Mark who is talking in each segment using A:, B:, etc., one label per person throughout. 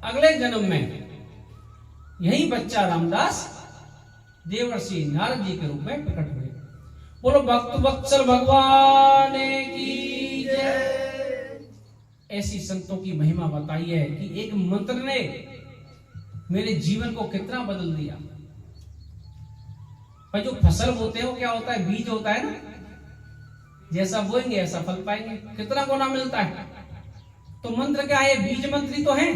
A: अगले जन्म में यही बच्चा रामदास देवर्षि नारद जी के रूप में प्रकट हुए। बोलो भक्त वत्सल भगवान की जय। ऐसी संतों की महिमा बताई है कि एक मंत्र ने मेरे जीवन को कितना बदल दिया। पर जो फसल बोते हैं वो क्या होता है, बीज होता है ना, जैसा बोएंगे ऐसा फल पाएंगे, कितना गुना मिलता है। तो मंत्र क्या है, बीज मंत्री तो है,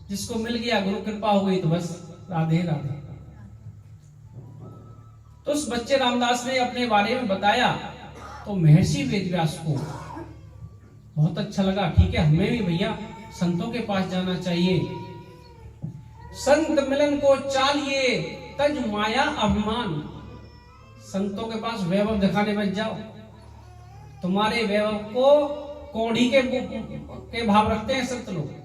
A: जिसको मिल गया गुरु कृपा हो गई तो बस राधे राधे। तो उस बच्चे रामदास ने अपने बारे में बताया तो महर्षि वेदव्यास को बहुत अच्छा लगा। ठीक है, हमें भी भैया संतों के पास जाना चाहिए। संत मिलन को चालिए तज माया अभिमान। संतों के पास वैभव दिखाने मत जाओ। तुम्हारे वैभव को कौड़ी के भाव रखते हैं संत लोग।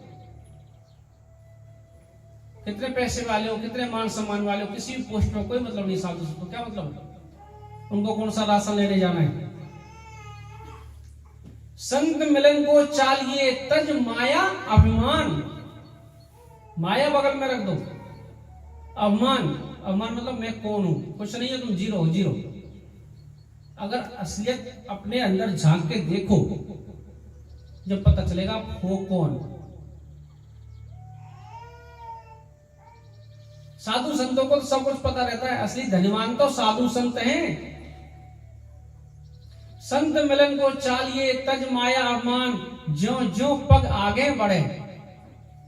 A: कितने पैसे वाले हो, कितने मान सम्मान वाले हो, किसी भी पोस्ट में कोई मतलब नहीं साधु संतों, क्या मतलब, उनको कौन सा राशन लेने जाना है। संत मिलन को चालिए तज माया अभिमान। माया बगल में रख दो, अभिमान, अभिमान मतलब मैं कौन हूं, कुछ नहीं है, तुम जीरो हो, जीरो। अगर असलियत अपने अंदर झांक के देखो, जब पता चलेगा हो कौन। साधु संतों को तो सब कुछ पता रहता है, असली धनवान तो साधु संत हैं। संत मिलन को चालिए तज माया अभिमान। ज्यों ज्यों पग आगे बढ़े,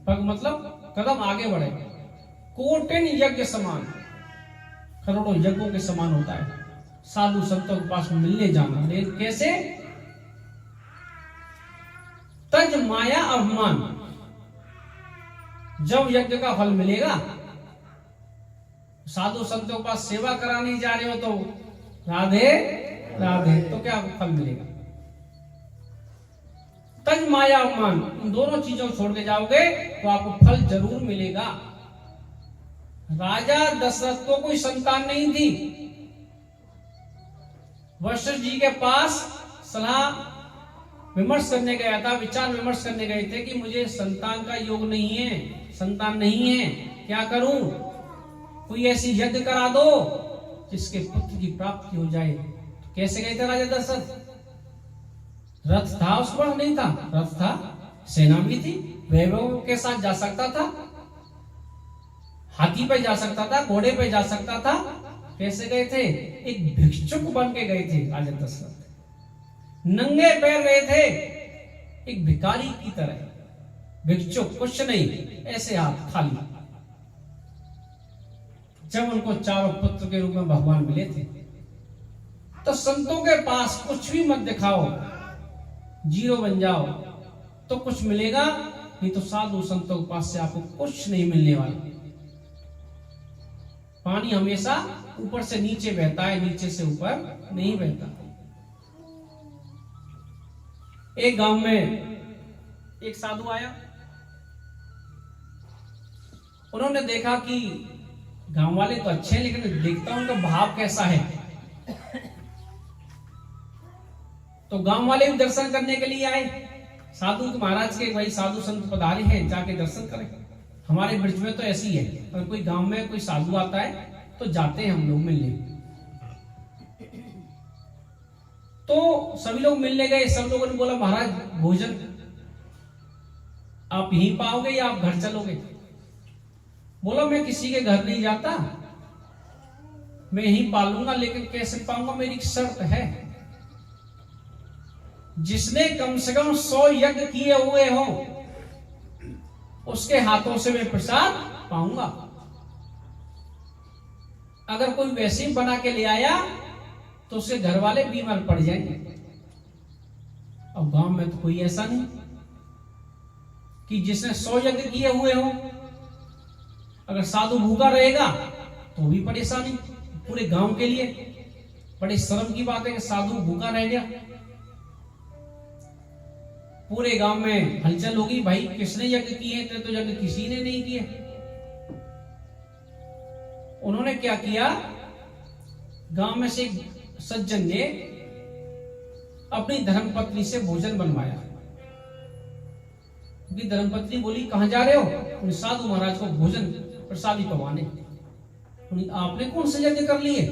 A: पग मतलब कदम आगे बढ़े, कोटिन यज्ञ समान, करोड़ों यज्ञों के समान होता है साधु संतों के पास मिलने जाना। लेकिन कैसे, तज माया अभिमान। जब यज्ञ का फल मिलेगा, साधु संतों के पास सेवा कराने जा रहे हो तो राधे राधे, तो क्या फल मिलेगा। तज माया अभिमान, इन दोनों चीजों को छोड़ के जाओगे तो आपको फल जरूर मिलेगा। राजा दशरथ को कोई संतान नहीं थी। वशिष्ठ जी के पास सलाह विमर्श करने गया था, विचार विमर्श करने गए थे कि मुझे संतान का योग नहीं है, संतान नहीं है, क्या करूं, कोई ऐसी यज्ञ करा दो जिसके पुत्र की प्राप्ति हो जाए। तो कैसे गए थे राजा दशरथ, रथ था उस पर, नहीं था रथ था, सेना भी थी, वैभव के साथ जा सकता था, हाथी पे जा सकता था, घोड़े पे जा सकता था। कैसे गए थे, एक भिक्षुक बन के गए थे राजा दशरथ, नंगे पैर गए थे, एक भिखारी की तरह, भिक्षुक, कुछ नहीं, ऐसे हाथ खाली। जब उनको चारों पुत्र के रूप में भगवान मिले थे, तो संतों के पास कुछ भी मत दिखाओ, जीरो बन जाओ तो कुछ मिलेगा, नहीं तो साधु संतों के पास से आपको कुछ नहीं मिलने वाला। पानी हमेशा ऊपर से नीचे बहता है, नीचे से ऊपर नहीं बहता। एक गांव में एक साधु आया, उन्होंने देखा कि गांव वाले तो अच्छे हैं, लेकिन देखता हूं उनका भाव कैसा है। तो गांव वाले भी दर्शन करने के लिए आए। साधु के महाराज के भाई साधु संत पधारे हैं, जाके दर्शन करें। हमारे ब्रिज में तो ऐसी है, अगर कोई गांव में कोई साधु आता है तो जाते हैं हम लोग मिलने। तो सभी लोग मिलने गए। सब लोगों ने बोला महाराज भोजन आप यहीं पाओगे या आप घर चलोगे। बोला मैं किसी के घर नहीं जाता, मैं यहीं पालूंगा, लेकिन कैसे पाऊंगा, मेरी शर्त है, जिसने कम से कम 100 यज्ञ किए हुए हो उसके हाथों से मैं प्रसाद पाऊंगा। अगर कोई वैसे ही बना के ले आया तो उसके घर वाले बीमार पड़ जाएंगे। अब गांव में तो कोई ऐसा नहीं कि जिसने 100 यज्ञ किए हुए हो। अगर साधु भूखा रहेगा तो भी परेशानी पूरे गांव के लिए। बड़ी शर्म की बात है कि साधु भूखा रह गया, पूरे गांव में हलचल होगी, भाई किसने यज्ञ किए थे, तो यज्ञ किसी ने नहीं किए। उन्होंने क्या किया, गांव में से एक सज्जन ने अपनी धर्मपत्नी से भोजन बनवाया। उनकी धर्मपत्नी बोली कहाँ जा रहे हो? उन साधु महाराज को भोजन प्रसादी पवाने। आपने कौन से यज्ञ कर लिए?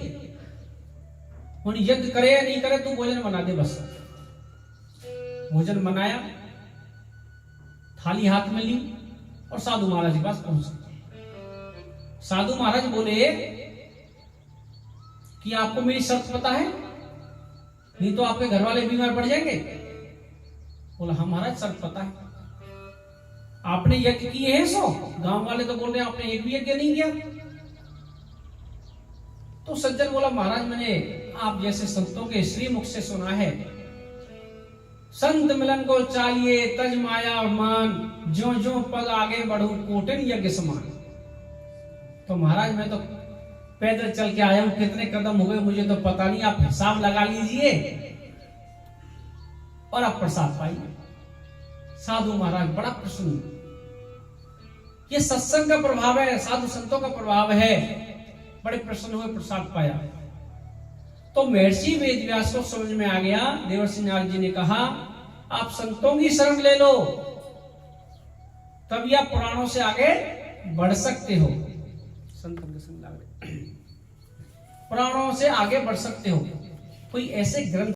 A: यज्ञ करे या नहीं करे तू भोजन बना दे बस। भोजन बनाया, थाली हाथ में ली और साधु महाराज के पास पहुंचे। साधु महाराज बोले कि आपको मेरी शर्त पता है, नहीं तो आपके घर वाले बीमार पड़ जाएंगे। बोला हाँ महाराज शर्त पता है। आपने यज्ञ किए हैं 100, गांव वाले तो बोल रहे हैं आपने एक भी यज्ञ नहीं किया। तो सज्जन बोला महाराज मैंने आप जैसे संतों के श्रीमुख से सुना है, संत मिलन को चाहिए तज माया मान, ज्यो ज्यो पग आगे बढ़ू कोटिन यज्ञ समान। तो महाराज मैं तो पैदल चल के आया हूं, कितने कदम हो गए मुझे तो पता नहीं, आप हिसाब लगा लीजिए और आप प्रसाद पाइए। साधु महाराज बड़ा प्रसन्न, ये सत्संग का प्रभाव है, साधु संतों का प्रभाव है। बड़े प्रसन्न हुए, प्रसाद पाया। तो महर्षि वेदव्यास को समझ में आ गया। देवर्षि नारद जी ने कहा आप संतों की शरण ले लो, तभी आप पुराणों से आगे बढ़ सकते हो। संतों के संग पुराणों से आगे बढ़ सकते हो। कोई ऐसे ग्रंथ